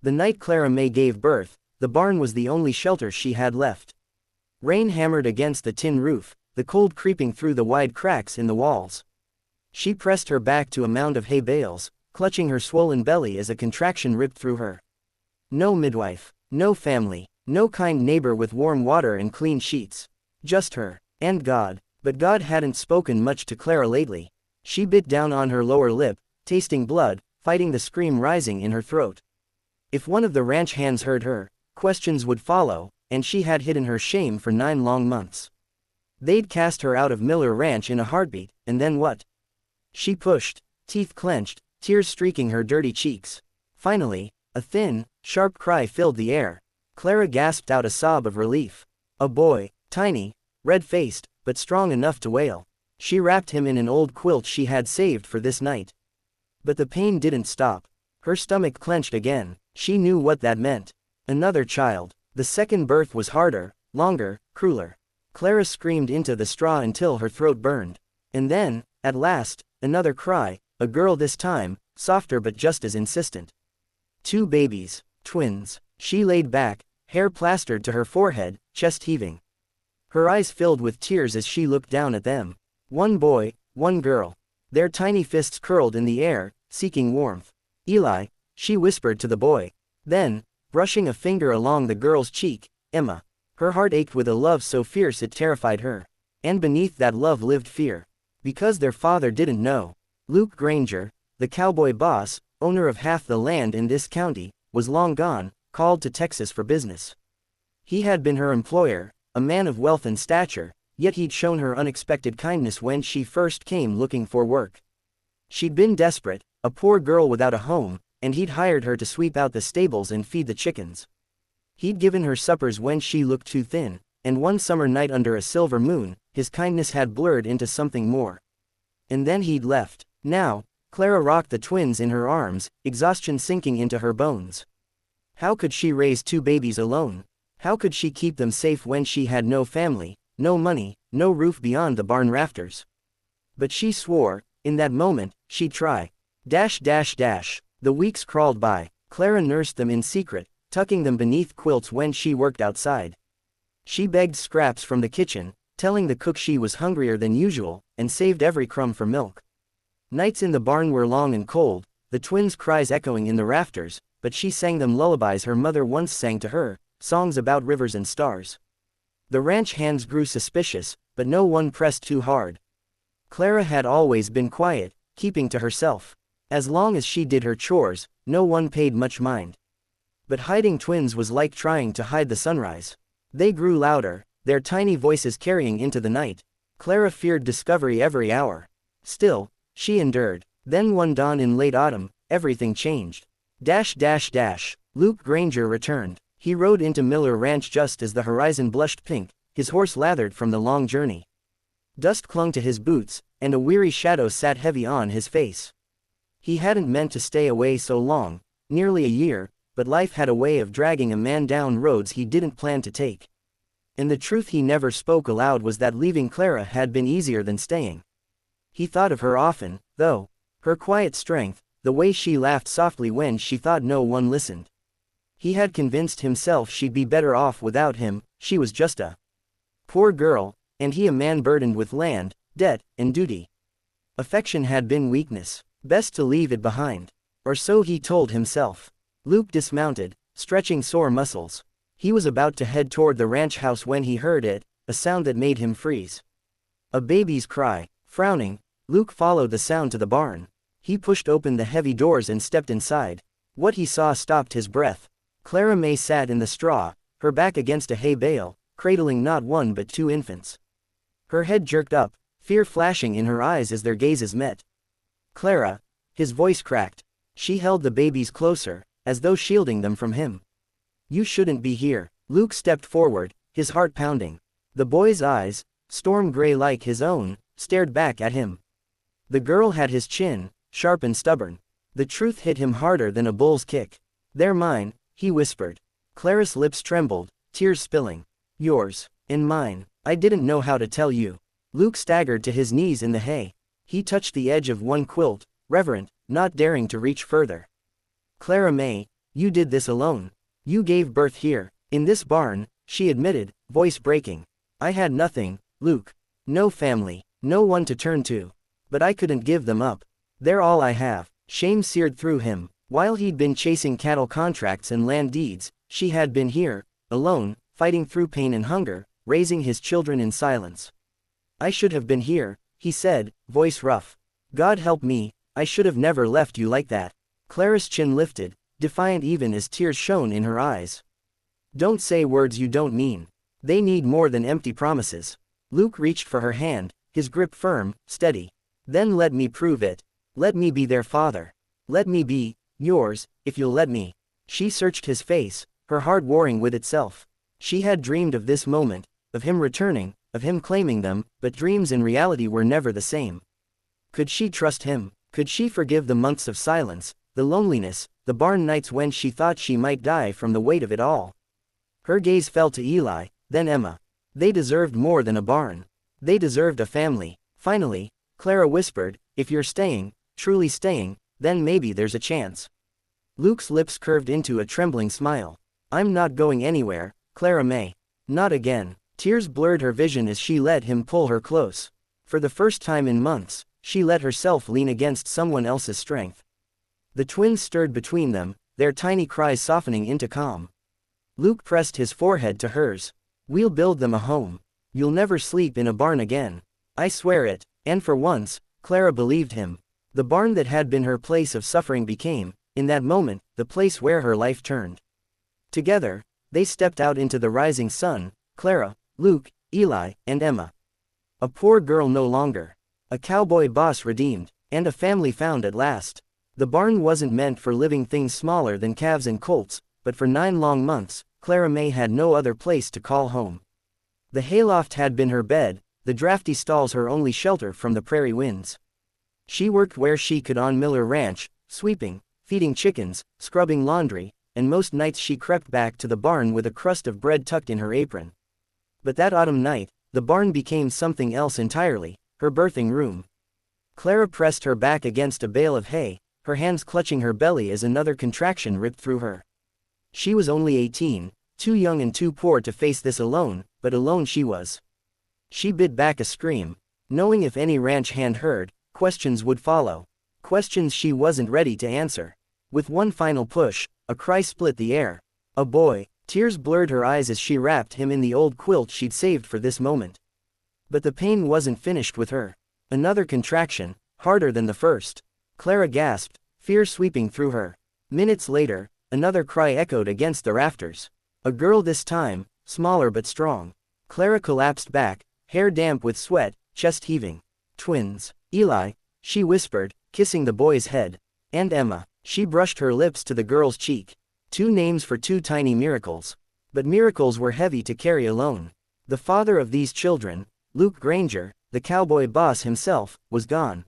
The night Clara May gave birth, the barn was the only shelter she had left. Rain hammered against the tin roof, the cold creeping through the wide cracks in the walls. She pressed her back to a mound of hay bales, clutching her swollen belly as a contraction ripped through her. No midwife, no family, no kind neighbor with warm water and clean sheets. Just her, and God. But God hadn't spoken much to Clara lately. She bit down on her lower lip, tasting blood, fighting the scream rising in her throat. If one of the ranch hands heard her, questions would follow, and she had hidden her shame for 9 long months. They'd cast her out of Miller Ranch in a heartbeat, and then what? She pushed, teeth clenched, tears streaking her dirty cheeks. Finally, a thin, sharp cry filled the air. Clara gasped out a sob of relief. A boy, tiny, red-faced, but strong enough to wail. She wrapped him in an old quilt she had saved for this night. But the pain didn't stop. Her stomach clenched again. She knew what that meant. Another child. The second birth was harder, longer, crueler. Clara screamed into the straw until her throat burned. And then, at last, another cry, a girl this time, softer but just as insistent. 2 babies, twins. She laid back, hair plastered to her forehead, chest heaving. Her eyes filled with tears as she looked down at them. 1 boy, 1 girl. Their tiny fists curled in the air, seeking warmth. Eli, she whispered to the boy. Then, brushing a finger along the girl's cheek, Emma. Her heart ached with a love so fierce it terrified her. And beneath that love lived fear. Because their father didn't know. Luke Granger, the cowboy boss, owner of half the land in this county, was long gone, called to Texas for business. He had been her employer, a man of wealth and stature, yet he'd shown her unexpected kindness when she first came looking for work. She'd been desperate, a poor girl without a home, and he'd hired her to sweep out the stables and feed the chickens. He'd given her suppers when she looked too thin, and one summer night under a silver moon, his kindness had blurred into something more. And then he'd left. Now, Clara rocked the twins in her arms, exhaustion sinking into her bones. How could she raise 2 babies alone? How could she keep them safe when she had no family, no money, no roof beyond the barn rafters? But she swore, in that moment, she'd try. The weeks crawled by. Clara nursed them in secret, tucking them beneath quilts when she worked outside. She begged scraps from the kitchen, telling the cook she was hungrier than usual, and saved every crumb for milk. Nights in the barn were long and cold, the twins' cries echoing in the rafters, but she sang them lullabies her mother once sang to her, songs about rivers and stars. The ranch hands grew suspicious, but no one pressed too hard. Clara had always been quiet, keeping to herself. As long as she did her chores, no one paid much mind. But hiding twins was like trying to hide the sunrise. They grew louder, their tiny voices carrying into the night. Clara feared discovery every hour. Still, she endured. Then one dawn in late autumn, everything changed. Luke Granger returned. He rode into Miller Ranch just as the horizon blushed pink, his horse lathered from the long journey. Dust clung to his boots, and a weary shadow sat heavy on his face. He hadn't meant to stay away so long, nearly a year, but life had a way of dragging a man down roads he didn't plan to take. And the truth he never spoke aloud was that leaving Clara had been easier than staying. He thought of her often, though. Her quiet strength, the way she laughed softly when she thought no one listened. He had convinced himself she'd be better off without him. She was just a poor girl, and he a man burdened with land, debt, and duty. Affection had been weakness. Best to leave it behind. Or so he told himself. Luke dismounted, stretching sore muscles. He was about to head toward the ranch house when he heard it, a sound that made him freeze. A baby's cry. Frowning, Luke followed the sound to the barn. He pushed open the heavy doors and stepped inside. What he saw stopped his breath. Clara May sat in the straw, her back against a hay bale, cradling not 1 but 2 infants. Her head jerked up, fear flashing in her eyes as their gazes met. Clara, his voice cracked. She held the babies closer, as though shielding them from him. You shouldn't be here. Luke stepped forward, his heart pounding. The boy's eyes, storm gray like his own, stared back at him. The girl had his chin, sharp and stubborn. The truth hit him harder than a bull's kick. They're mine, he whispered. Clara's lips trembled, tears spilling. Yours, and mine. I didn't know how to tell you. Luke staggered to his knees in the hay. He touched the edge of one quilt, reverent, not daring to reach further. Clara May, You did this alone. You gave birth here, in this barn, she admitted, voice breaking. I had nothing, Luke. No family, no one to turn to. But I couldn't give them up. They're all I have. Shame seared through him. While he'd been chasing cattle contracts and land deeds, she had been here, alone, fighting through pain and hunger, raising his children in silence. I should have been here, he said, voice rough. God help me, I should have never left you like that. Clara's chin lifted, defiant even as tears shone in her eyes. Don't say words you don't mean. They need more than empty promises. Luke reached for her hand, his grip firm, steady. Then let me prove it. Let me be their father. Let me be yours, if you'll let me. She searched his face, her heart warring with itself. She had dreamed of this moment, of him returning, of him claiming them, but dreams and reality were never the same. Could she trust him? Could she forgive the months of silence, the loneliness, the barn nights when she thought she might die from the weight of it all? Her gaze fell to Eli, then Emma. They deserved more than a barn. They deserved a family. Finally, Clara whispered, if you're staying, truly staying, then maybe there's a chance. Luke's lips curved into a trembling smile. I'm not going anywhere, Clara May. Not again. Tears blurred her vision as she let him pull her close. For the first time in months, she let herself lean against someone else's strength. The twins stirred between them, their tiny cries softening into calm. Luke pressed his forehead to hers. We'll build them a home. You'll never sleep in a barn again. I swear it. And for once, Clara believed him. The barn that had been her place of suffering became, in that moment, the place where her life turned. Together, they stepped out into the rising sun, Clara, Luke, Eli, and Emma. A poor girl no longer. A cowboy boss redeemed, and a family found at last. The barn wasn't meant for living things smaller than calves and colts, but for 9 long months, Clara May had no other place to call home. The hayloft had been her bed, the drafty stalls her only shelter from the prairie winds. She worked where she could on Miller Ranch, sweeping, feeding chickens, scrubbing laundry, and most nights she crept back to the barn with a crust of bread tucked in her apron. But that autumn night, the barn became something else entirely, her birthing room. Clara pressed her back against a bale of hay, her hands clutching her belly as another contraction ripped through her. She was only 18, too young and too poor to face this alone, but alone she was. She bit back a scream, knowing if any ranch hand heard, questions would follow. Questions she wasn't ready to answer. With one final push, a cry split the air. A boy. Tears blurred her eyes as she wrapped him in the old quilt she'd saved for this moment. But the pain wasn't finished with her. Another contraction, harder than the first. Clara gasped, fear sweeping through her. Minutes later, another cry echoed against the rafters. A girl this time, smaller but strong. Clara collapsed back, hair damp with sweat, chest heaving. Twins. Eli, she whispered, kissing the boy's head. And Emma. She brushed her lips to the girl's cheek. 2 names for 2 tiny miracles. But miracles were heavy to carry alone. The father of these children, Luke Granger, the cowboy boss himself, was gone.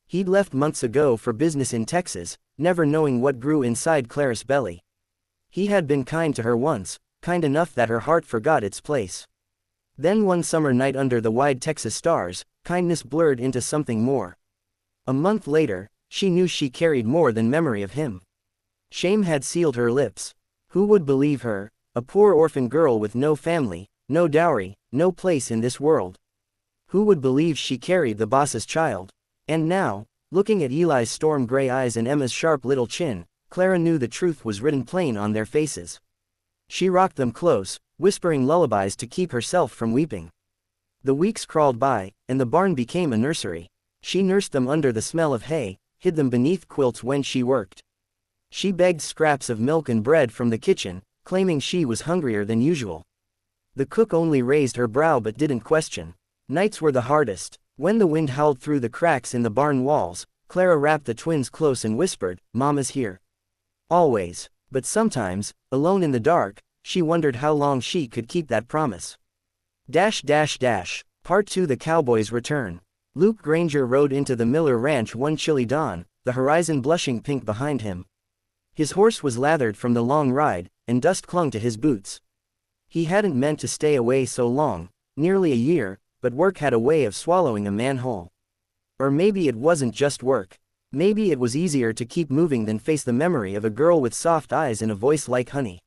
He'd left months ago for business in Texas, never knowing what grew inside Clara's belly. He had been kind to her once, kind enough that her heart forgot its place. Then one summer night under the wide Texas stars, kindness blurred into something more. A month later, she knew she carried more than memory of him. Shame had sealed her lips. Who would believe her, a poor orphan girl with no family, no dowry, no place in this world? Who would believe she carried the boss's child? And now, looking at Eli's storm-gray eyes and Emma's sharp little chin, Clara knew the truth was written plain on their faces. She rocked them close, whispering lullabies to keep herself from weeping. The weeks crawled by, and the barn became a nursery. She nursed them under the smell of hay, hid them beneath quilts when she worked. She begged scraps of milk and bread from the kitchen, claiming she was hungrier than usual. The cook only raised her brow but didn't question. Nights were the hardest. When the wind howled through the cracks in the barn walls, Clara wrapped the twins close and whispered, "Mama's here." Always. But sometimes, alone in the dark, she wondered how long she could keep that promise. Part 2. The Cowboy's Return. Luke Granger rode into the Miller Ranch one chilly dawn, the horizon blushing pink behind him. His horse was lathered from the long ride, and dust clung to his boots. He hadn't meant to stay away so long, nearly a year, but work had a way of swallowing a man whole. Or maybe it wasn't just work. Maybe it was easier to keep moving than face the memory of a girl with soft eyes and a voice like honey.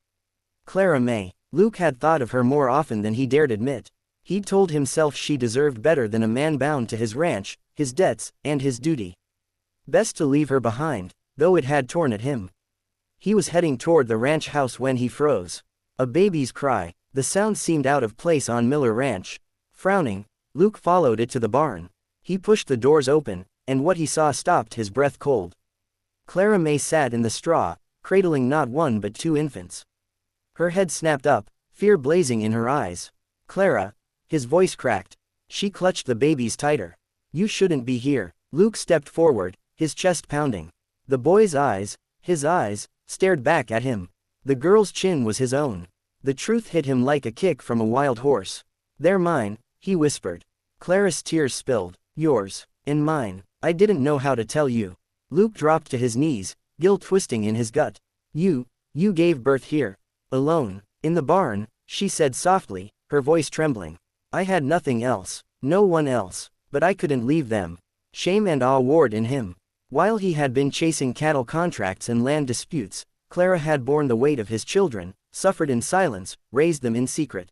Clara May. Luke had thought of her more often than he dared admit. He'd told himself she deserved better than a man bound to his ranch, his debts, and his duty. Best to leave her behind, though it had torn at him. He was heading toward the ranch house when he froze. A baby's cry. The sound seemed out of place on Miller Ranch. Frowning, Luke followed it to the barn. He pushed the doors open, and what he saw stopped his breath cold. Clara May sat in the straw, cradling not one but two infants. Her head snapped up, fear blazing in her eyes. Clara. His voice cracked. She clutched the babies tighter. You shouldn't be here. Luke stepped forward, his chest pounding. The boy's eyes, his eyes, stared back at him. The girl's chin was his own. The truth hit him like a kick from a wild horse. They're mine, he whispered. Clara's tears spilled. Yours. And mine. I didn't know how to tell you. Luke dropped to his knees, guilt twisting in his gut. You gave birth here. Alone. In the barn, she said softly, her voice trembling. I had nothing else. No one else. But I couldn't leave them. Shame and awe warred in him. While he had been chasing cattle contracts and land disputes, Clara had borne the weight of his children, suffered in silence, raised them in secret.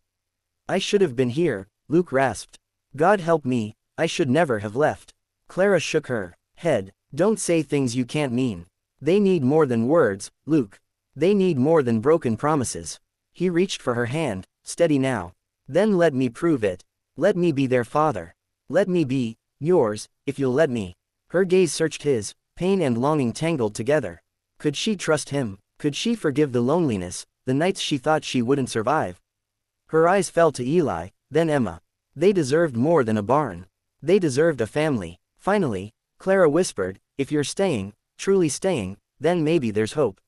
I should have been here, Luke rasped. God help me, I should never have left. Clara shook her head. Don't say things you can't mean. They need more than words, Luke. They need more than broken promises. He reached for her hand. Steady now. Then let me prove it. Let me be their father. Let me be yours, if you'll let me. Her gaze searched his, pain and longing tangled together. Could she trust him? Could she forgive the loneliness, the nights she thought she wouldn't survive? Her eyes fell to Eli, then Emma. They deserved more than a barn. They deserved a family. Finally, Clara whispered, if you're staying, truly staying, then maybe there's hope.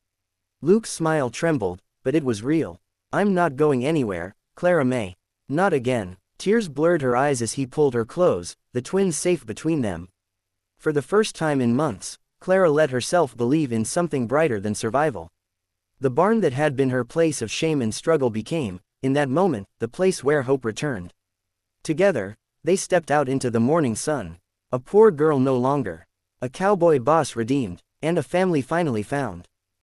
Luke's smile trembled, but it was real. I'm not going anywhere, Clara May. Not again. Tears blurred her eyes as he pulled her close, the twins safe between them. For the first time in months, Clara let herself believe in something brighter than survival. The barn that had been her place of shame and struggle became, in that moment, the place where hope returned. Together, they stepped out into the morning sun. A poor girl no longer. A cowboy boss redeemed, and a family finally found.